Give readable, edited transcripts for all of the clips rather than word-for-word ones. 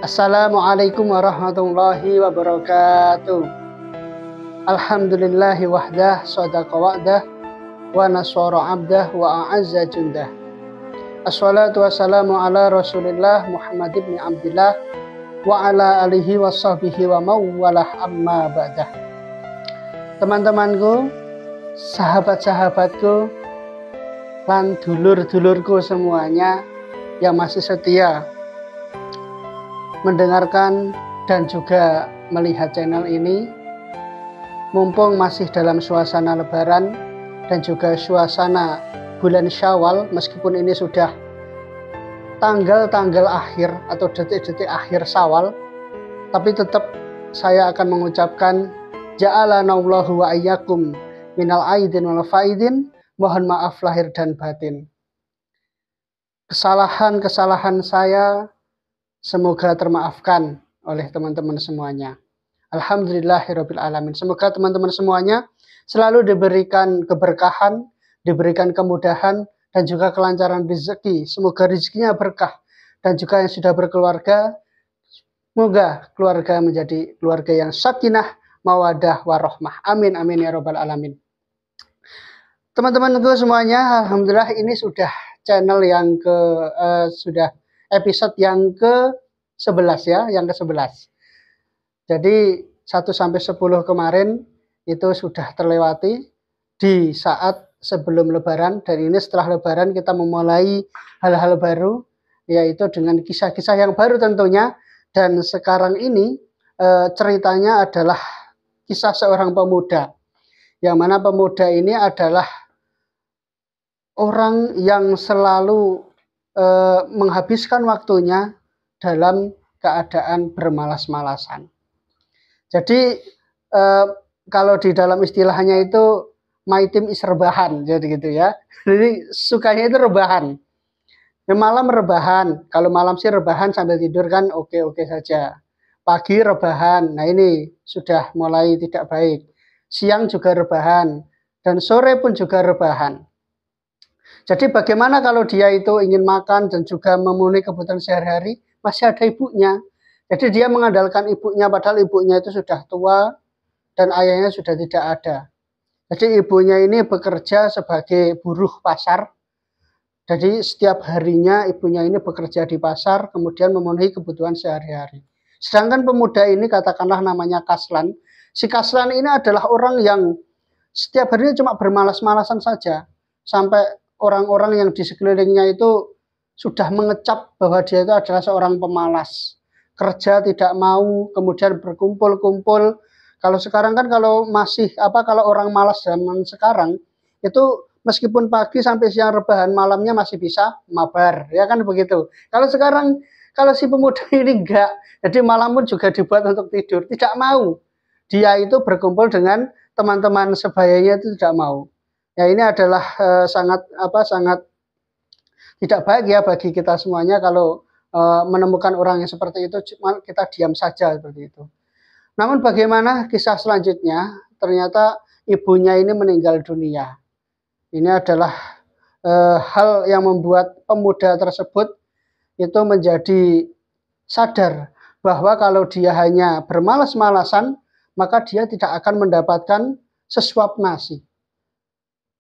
Assalamualaikum warahmatullahi wabarakatuh. Alhamdulillahi wahdah, sadaqa wa'dah, wa nasara abdah, wa a'azza jundah. Assalatu wassalamu ala rasulillah Muhammad ibn Abdillah wa ala alihi wa sahbihi wa mawalah amma ba'dah. Teman-temanku, sahabat-sahabatku, dan dulur-dulurku semuanya yang masih setia mendengarkan dan juga melihat channel ini, mumpung masih dalam suasana lebaran dan juga suasana bulan Syawal, meskipun ini sudah tanggal-tanggal akhir atau detik-detik akhir Syawal, tapi tetap saya akan mengucapkan ja'alanallahu wa iyyakum minal aidin wal faidin. Mohon maaf lahir dan batin. Kesalahan-kesalahan saya semoga termaafkan oleh teman-teman semuanya. Alhamdulillahirabbil alamin. Semoga teman-teman semuanya selalu diberikan keberkahan, diberikan kemudahan dan juga kelancaran rezeki. Semoga rezekinya berkah, dan juga yang sudah berkeluarga, semoga keluarga menjadi keluarga yang sakinah, mawadah, warahmah. Amin amin ya rabbal alamin. Teman-temanku semuanya, alhamdulillah ini sudah channel yang sudah episode yang ke-11 ya, yang ke-11. Jadi 1 sampai 10 kemarin itu sudah terlewati di saat sebelum lebaran, dan ini setelah lebaran kita memulai hal-hal baru, yaitu dengan kisah-kisah yang baru tentunya. Dan sekarang ini ceritanya adalah kisah seorang pemuda, yang mana pemuda ini adalah orang yang selalu menghabiskan waktunya dalam keadaan bermalas-malasan. Jadi kalau di dalam istilahnya itu my team is rebahan, jadi gitu ya. Jadi sukanya itu rebahan. Malam rebahan, kalau malam sih rebahan sambil tidur kan oke-oke saja. Pagi rebahan, nah ini sudah mulai tidak baik. Siang juga rebahan, dan sore pun juga rebahan. Jadi bagaimana kalau dia itu ingin makan dan juga memenuhi kebutuhan sehari-hari, masih ada ibunya. Jadi dia mengandalkan ibunya, padahal ibunya itu sudah tua dan ayahnya sudah tidak ada. Jadi ibunya ini bekerja sebagai buruh pasar. Jadi setiap harinya ibunya ini bekerja di pasar, kemudian memenuhi kebutuhan sehari-hari. Sedangkan pemuda ini, katakanlah namanya Kaslan. Si Kaslan ini adalah orang yang setiap harinya cuma bermalas-malasan saja. Sampai orang-orang yang di sekelilingnya itu sudah mengecap bahwa dia itu adalah seorang pemalas. Kerja tidak mau, kemudian berkumpul-kumpul. Kalau sekarang kan kalau orang malas zaman sekarang itu meskipun pagi sampai siang rebahan, malamnya masih bisa mabar, ya kan begitu. Kalau sekarang, kalau si pemuda ini enggak, jadi malam pun juga dibuat untuk tidur, tidak mau. Dia itu berkumpul dengan teman-teman sebayanya itu tidak mau. Ya ini adalah sangat tidak baik ya bagi kita semuanya kalau menemukan orang yang seperti itu, cuma kita diam saja seperti itu. Namun bagaimana kisah selanjutnya? Ternyata ibunya ini meninggal dunia. Ini adalah hal yang membuat pemuda tersebut itu menjadi sadar bahwa kalau dia hanya bermalas-malasan, maka dia tidak akan mendapatkan sesuap nasi.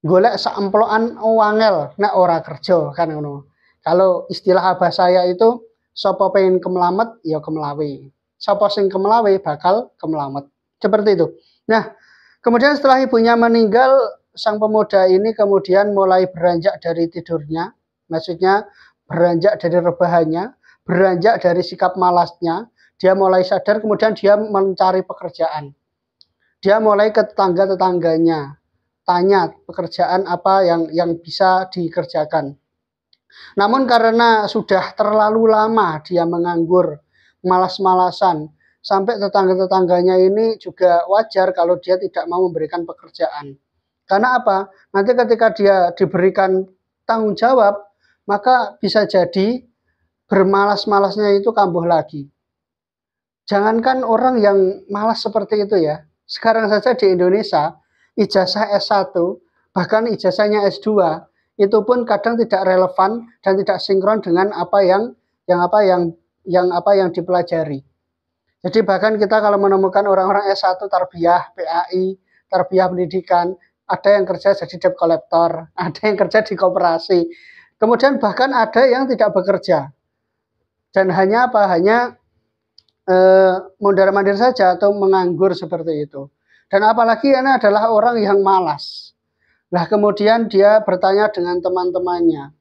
Golek saemplokan wangel nek ora kerja kan ngono. Kalau istilah abah saya itu sapa pengen kemlamet ya kemlawe. Sapa sing kemlawe bakal kemlamet. Seperti itu. Nah, kemudian setelah ibunya meninggal, sang pemuda ini kemudian mulai beranjak dari tidurnya, maksudnya beranjak dari rebahannya, beranjak dari sikap malasnya. Dia mulai sadar, kemudian dia mencari pekerjaan. Dia mulai ke tetangga-tetangganya, tanya pekerjaan apa yang bisa dikerjakan. Namun karena sudah terlalu lama dia menganggur, malas-malasan, sampai tetangga-tetangganya ini juga wajar kalau dia tidak mau memberikan pekerjaan. Karena apa? Nanti ketika dia diberikan tanggung jawab, maka bisa jadi bermalas-malasnya itu kambuh lagi. Jangankan orang yang malas seperti itu ya. Sekarang saja di Indonesia, ijazah S1, bahkan ijazahnya S2, itu pun kadang tidak relevan dan tidak sinkron dengan apa yang yang dipelajari. Jadi bahkan kita kalau menemukan orang-orang S1 tarbiyah, PAI, tarbiyah pendidikan, ada yang kerja jadi debt collector, ada yang kerja di koperasi. Kemudian bahkan ada yang tidak bekerja. Dan hanya mondar-mandir saja atau menganggur seperti itu. Dan apalagi ini adalah orang yang malas. Nah, kemudian dia bertanya dengan teman-temannya.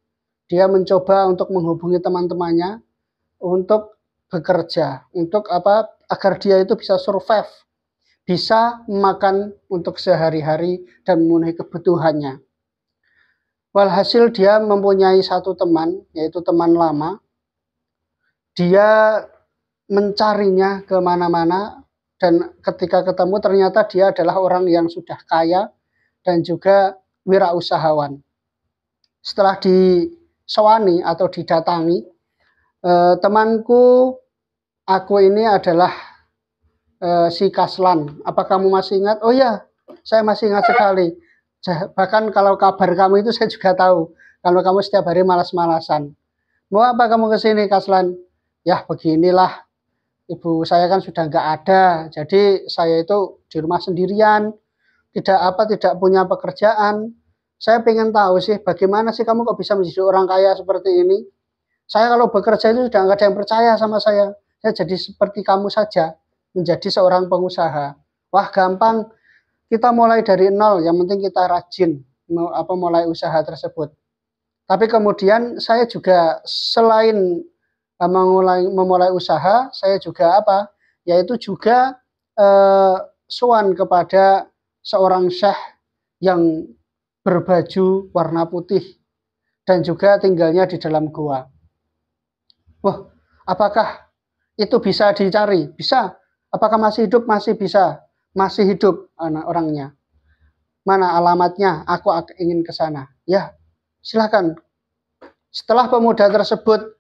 Dia mencoba untuk menghubungi teman-temannya untuk bekerja, untuk apa? Agar dia itu bisa survive, bisa makan untuk sehari-hari dan memenuhi kebutuhannya. Walhasil dia mempunyai satu teman, yaitu teman lama. Dia mencarinya kemana-mana, dan ketika ketemu ternyata dia adalah orang yang sudah kaya dan juga wirausahawan. Setelah disewani atau didatangi, temanku, aku ini adalah si Kaslan. Apa kamu masih ingat? Oh ya, saya masih ingat sekali. Bahkan kalau kabar kamu itu saya juga tahu. Kalau kamu setiap hari malas-malasan. Mau apa kamu kesini, Kaslan? Ya beginilah. Ibu saya kan sudah nggak ada, jadi saya itu di rumah sendirian, tidak punya pekerjaan. Saya pengen tahu sih, bagaimana sih kamu kok bisa menjadi orang kaya seperti ini? Saya kalau bekerja itu sudah nggak ada yang percaya sama saya. Saya jadi seperti kamu saja, menjadi seorang pengusaha. Wah gampang, kita mulai dari nol. Yang penting kita rajin mulai usaha tersebut. Tapi kemudian saya juga selain memulai usaha, saya juga yaitu juga sowan kepada seorang syekh yang berbaju warna putih dan juga tinggalnya di dalam gua. Wah, apakah itu bisa dicari? Bisa. Apakah masih hidup? Masih bisa. Masih hidup orangnya. Mana alamatnya? Aku ingin ke sana. Ya, silakan. Setelah pemuda tersebut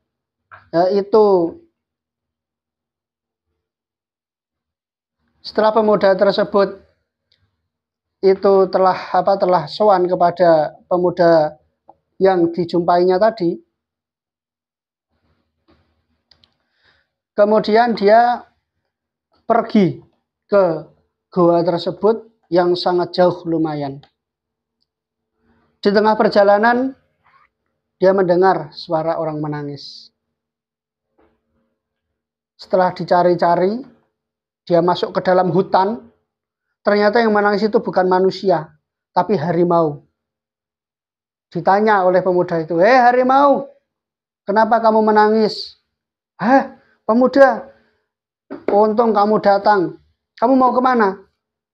telah sowan kepada pemuda yang dijumpainya tadi, kemudian dia pergi ke goa tersebut yang sangat jauh lumayan. Di tengah perjalanan dia mendengar suara orang menangis. Setelah dicari-cari, dia masuk ke dalam hutan. Ternyata yang menangis itu bukan manusia, tapi harimau. Ditanya oleh pemuda itu, "Hei harimau, kenapa kamu menangis?" "Hah, pemuda, untung kamu datang. Kamu mau kemana?"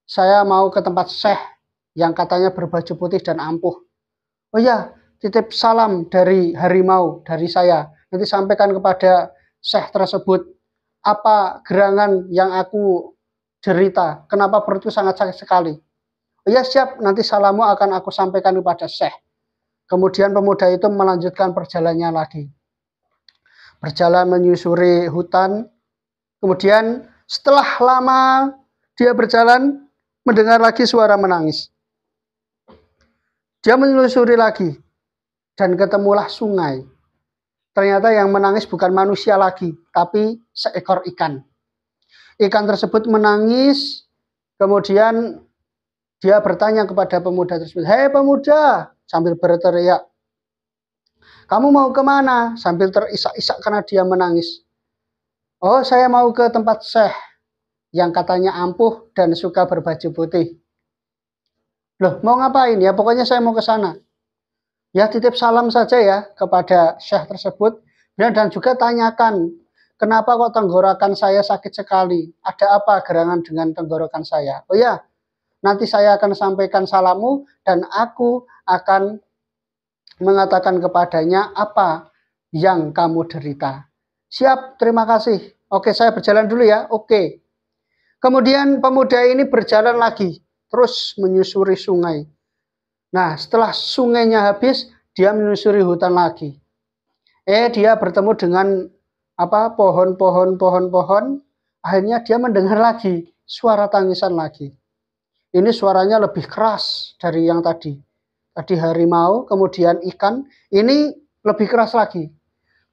"Saya mau ke tempat syekh yang katanya berbaju putih dan ampuh." "Oh ya, titip salam dari harimau, dari saya. Nanti sampaikan kepada syekh tersebut apa gerangan yang aku derita, kenapa perutku sangat sakit sekali." "Oh ya siap, nanti salammu akan aku sampaikan kepada syekh." Kemudian pemuda itu melanjutkan perjalanannya lagi. Berjalan menyusuri hutan. Kemudian setelah lama dia berjalan, mendengar lagi suara menangis. Dia menelusuri lagi dan ketemulah sungai. Ternyata yang menangis bukan manusia lagi, tapi seekor ikan. Ikan tersebut menangis, kemudian dia bertanya kepada pemuda tersebut, "Hei pemuda," sambil berteriak, "kamu mau kemana?" Sambil terisak-isak karena dia menangis. "Oh, saya mau ke tempat syekh yang katanya ampuh dan suka berbaju putih." "Loh, mau ngapain?" "Ya pokoknya saya mau ke sana." "Ya titip salam saja ya kepada syekh tersebut, dan juga tanyakan, kenapa kok tenggorokan saya sakit sekali? Ada apa gerangan dengan tenggorokan saya?" "Oh ya, nanti saya akan sampaikan salammu dan aku akan mengatakan kepadanya apa yang kamu derita." "Siap, terima kasih. Oke, saya berjalan dulu ya." "Oke." Kemudian pemuda ini berjalan lagi, terus menyusuri sungai. Nah, setelah sungainya habis, dia menyusuri hutan lagi. Dia bertemu dengan pohon. Akhirnya dia mendengar lagi suara tangisan lagi. Ini suaranya lebih keras dari yang tadi. Tadi harimau, kemudian ikan, ini lebih keras lagi.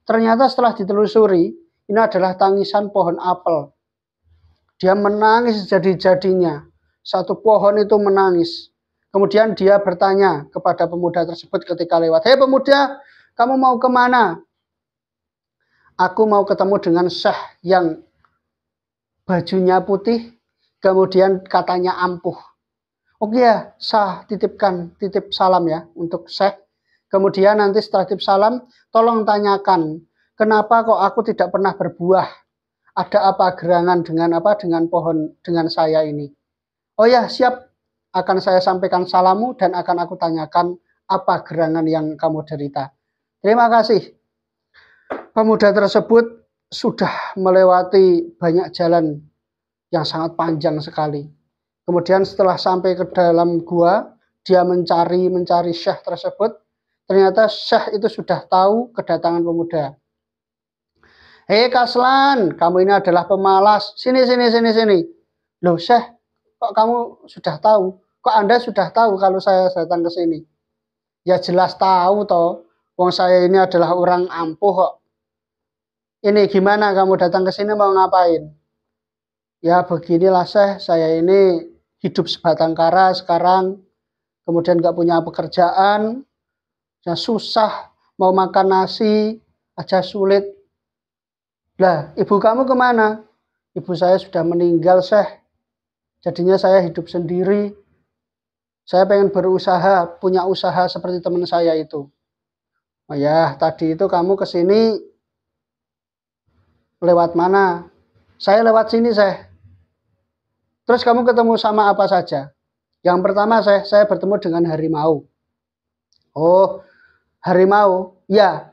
Ternyata setelah ditelusuri, Ini adalah tangisan pohon apel. Dia menangis jadi-jadinya. Satu pohon itu menangis. Kemudian dia bertanya kepada pemuda tersebut ketika lewat. Hei pemuda, kamu mau kemana? Aku mau ketemu dengan Syekh yang bajunya putih, kemudian katanya ampuh. Oke ya, titip salam ya untuk Syekh. Kemudian nanti setelah titip salam, tolong tanyakan, kenapa kok aku tidak pernah berbuah? Ada apa gerangan dengan pohon dengan saya ini? Oh ya, siap. Akan saya sampaikan salammu dan akan aku tanyakan apa gerangan yang kamu derita. Terima kasih. Pemuda tersebut sudah melewati banyak jalan yang sangat panjang sekali. Kemudian setelah sampai ke dalam gua, dia mencari Syekh tersebut. Ternyata Syekh itu sudah tahu kedatangan pemuda. Hei Kaslan, kamu ini adalah pemalas. Sini. Loh Syekh, kok kamu sudah tahu? Kok Anda sudah tahu kalau saya datang ke sini? Ya jelas tahu toh. Wong saya ini adalah orang ampuh kok. Ini gimana kamu datang ke sini mau ngapain? Ya beginilah Syekh, saya ini hidup sebatang kara sekarang. Kemudian gak punya pekerjaan. Ya susah, mau makan nasi aja sulit. Lah, ibu kamu kemana? Ibu saya sudah meninggal, Syekh. Jadinya saya hidup sendiri. Saya pengen berusaha, punya usaha seperti teman saya itu. Oh ya, tadi itu kamu kesini lewat mana? Saya lewat sini, Syekh. Terus kamu ketemu sama apa saja? Yang pertama, saya bertemu dengan harimau. Oh, harimau. Ya,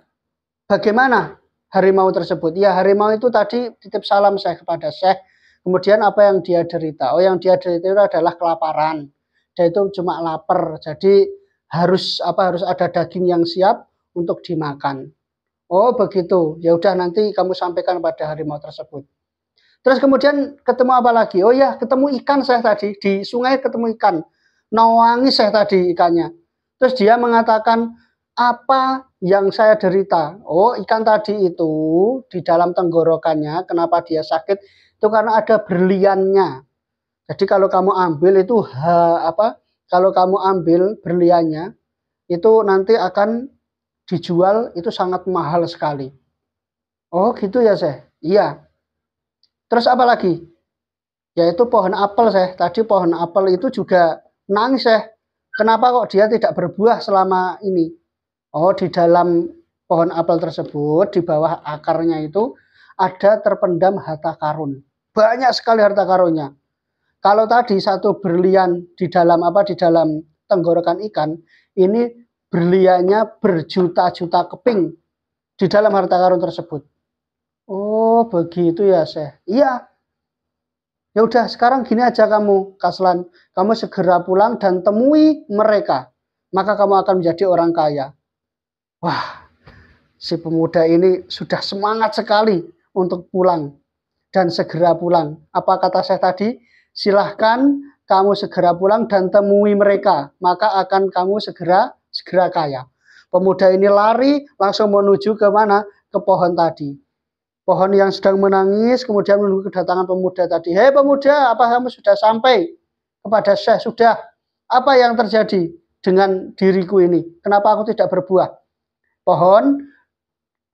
bagaimana harimau tersebut? Ya, harimau itu tadi titip salam saya kepada Syekh. Kemudian apa yang dia derita? Oh, yang dia derita itu adalah kelaparan. Dia itu cuma lapar. Jadi harus ada daging yang siap untuk dimakan. Oh, begitu. Ya udah nanti kamu sampaikan pada harimau tersebut. Terus kemudian ketemu apa lagi? Oh ya, ketemu ikan saya tadi. Di sungai ketemu ikan. Nawangi saya tadi ikannya. Terus dia mengatakan, apa yang saya derita? Oh, ikan tadi itu di dalam tenggorokannya, kenapa dia sakit? Itu karena ada berliannya. Jadi kalau kamu ambil itu kalau kamu ambil berliannya itu nanti akan dijual itu sangat mahal sekali. Oh, gitu ya, Syekh. Iya. Terus apa lagi? Yaitu pohon apel, Syekh. Tadi pohon apel itu juga nangis, Syekh. Kenapa kok dia tidak berbuah selama ini? Oh, di dalam pohon apel tersebut, di bawah akarnya itu ada terpendam harta karun. Banyak sekali harta karunnya. Kalau tadi satu berlian di dalam tenggorokan ikan, ini berliannya berjuta-juta keping di dalam harta karun tersebut. Oh, begitu ya, Syekh. Iya. Ya udah, sekarang gini aja kamu, Kaslan. Kamu segera pulang dan temui mereka. Maka kamu akan menjadi orang kaya. Wah, si pemuda ini sudah semangat sekali untuk pulang dan segera pulang. Apa kata saya tadi? Silahkan kamu segera pulang dan temui mereka, maka akan kamu segera kaya. Pemuda ini lari langsung menuju ke mana? Ke pohon tadi. Pohon yang sedang menangis, kemudian menunggu kedatangan pemuda tadi. Hei pemuda, apa kamu sudah sampai kepada Syekh? Sudah. Apa yang terjadi dengan diriku ini? Kenapa aku tidak berbuah? Pohon,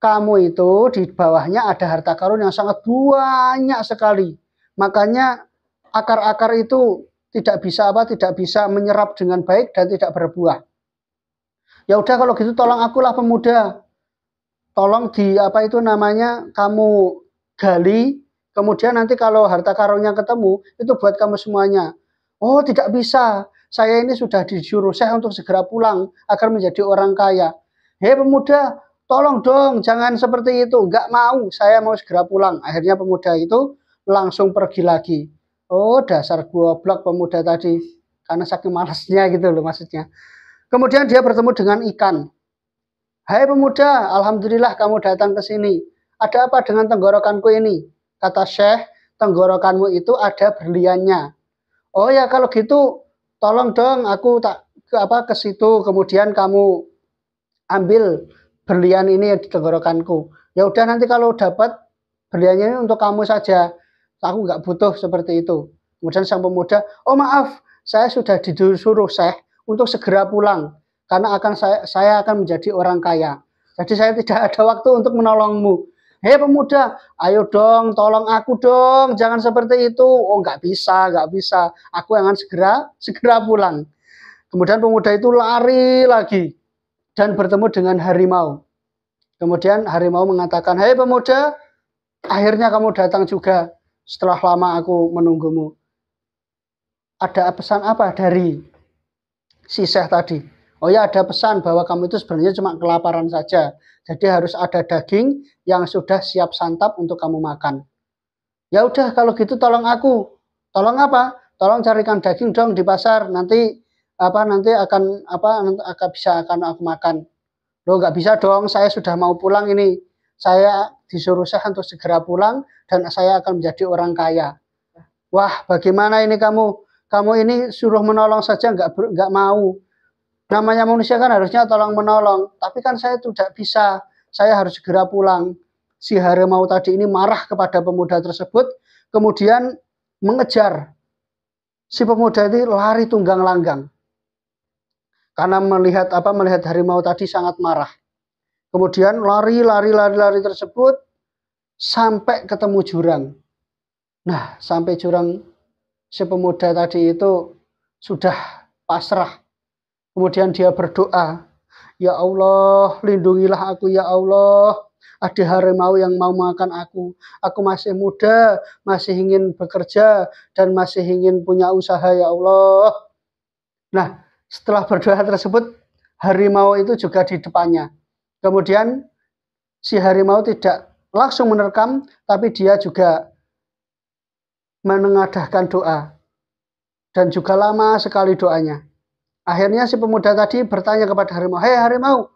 kamu itu di bawahnya ada harta karun yang sangat banyak sekali. Makanya akar-akar itu tidak bisa menyerap dengan baik dan tidak berbuah. Ya udah kalau gitu tolong akulah pemuda. Tolong kamu gali, kemudian nanti kalau harta karunnya ketemu, itu buat kamu semuanya. Oh, tidak bisa. Saya ini sudah disuruh saya untuk segera pulang agar menjadi orang kaya. Hei pemuda, tolong dong, jangan seperti itu. Enggak mau, saya mau segera pulang. Akhirnya pemuda itu langsung pergi lagi. Oh, dasar goblok pemuda tadi. Karena saking malasnya gitu loh maksudnya. Kemudian dia bertemu dengan ikan. Hai pemuda, alhamdulillah kamu datang ke sini. Ada apa dengan tenggorokanku ini? Kata Syekh, tenggorokanmu itu ada berliannya. Oh ya, kalau gitu tolong dong aku ke situ, kemudian kamu ambil berlian ini di tenggorokanku. Ya udah nanti kalau dapat berliannya ini untuk kamu saja, aku nggak butuh seperti itu. Kemudian sang pemuda, oh maaf, saya sudah disuruh Syekh untuk segera pulang, karena saya akan menjadi orang kaya. Jadi saya tidak ada waktu untuk menolongmu. Hei pemuda, ayo dong, tolong aku dong, jangan seperti itu. Oh nggak bisa, aku akan segera pulang. Kemudian pemuda itu lari lagi dan bertemu dengan harimau. Kemudian harimau mengatakan, hei pemuda, akhirnya kamu datang juga setelah lama aku menunggumu. Ada pesan apa dari si Syekh tadi? Oh ya, ada pesan bahwa kamu itu sebenarnya cuma kelaparan saja. Jadi harus ada daging yang sudah siap santap untuk kamu makan. Ya udah kalau gitu tolong aku. Tolong apa? Tolong carikan daging dong di pasar. Nanti akan aku makan. Loh nggak bisa dong, saya sudah mau pulang ini. Saya disuruh Syekh untuk segera pulang dan saya akan menjadi orang kaya. Wah, bagaimana ini kamu? Kamu ini suruh menolong saja nggak mau. Namanya manusia kan harusnya tolong menolong. Tapi kan saya tidak bisa. Saya harus segera pulang. Si harimau tadi ini marah kepada pemuda tersebut. Kemudian mengejar. Si pemuda ini lari tunggang langgang. Karena melihat harimau tadi sangat marah. Kemudian lari tersebut sampai ketemu jurang. Nah, sampai jurang si pemuda tadi itu sudah pasrah. Kemudian dia berdoa, ya Allah, lindungilah aku ya Allah. Ada harimau yang mau makan aku. Aku masih muda, masih ingin bekerja dan masih ingin punya usaha ya Allah. Nah, setelah berdoa tersebut, harimau itu juga di depannya. Kemudian si harimau tidak langsung menerkam, tapi dia juga menengadahkan doa. Dan juga lama sekali doanya. Akhirnya si pemuda tadi bertanya kepada harimau, hei harimau,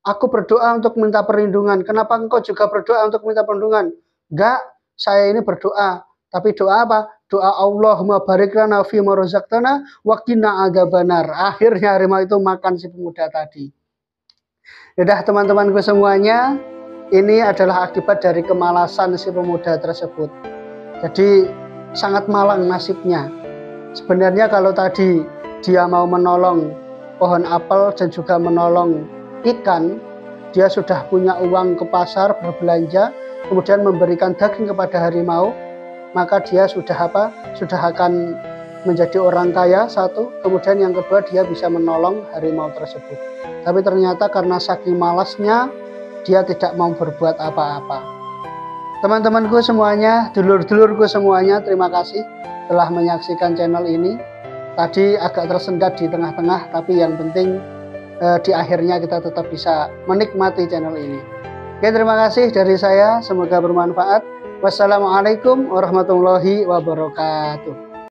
aku berdoa untuk minta perlindungan. Kenapa engkau juga berdoa untuk minta perlindungan? Enggak, saya ini berdoa. Tapi doa apa? Doa Allahumma barik lana fi ma razaqtana wa qina adzabannar. Akhirnya harimau itu makan si pemuda tadi. Yaudah teman-temanku semuanya, ini adalah akibat dari kemalasan si pemuda tersebut. Jadi sangat malang nasibnya. Sebenarnya kalau tadi dia mau menolong pohon apel dan juga menolong ikan, dia sudah punya uang ke pasar berbelanja, kemudian memberikan daging kepada harimau, maka dia sudah akan menjadi orang kaya satu, kemudian yang kedua dia bisa menolong harimau tersebut. Tapi ternyata karena saking malasnya, dia tidak mau berbuat apa-apa. Teman-temanku semuanya, dulur-dulurku semuanya, terima kasih telah menyaksikan channel ini. Tadi agak tersendat di tengah-tengah, tapi yang penting di akhirnya kita tetap bisa menikmati channel ini. Oke, terima kasih dari saya, semoga bermanfaat. Wassalamualaikum warahmatullahi wabarakatuh.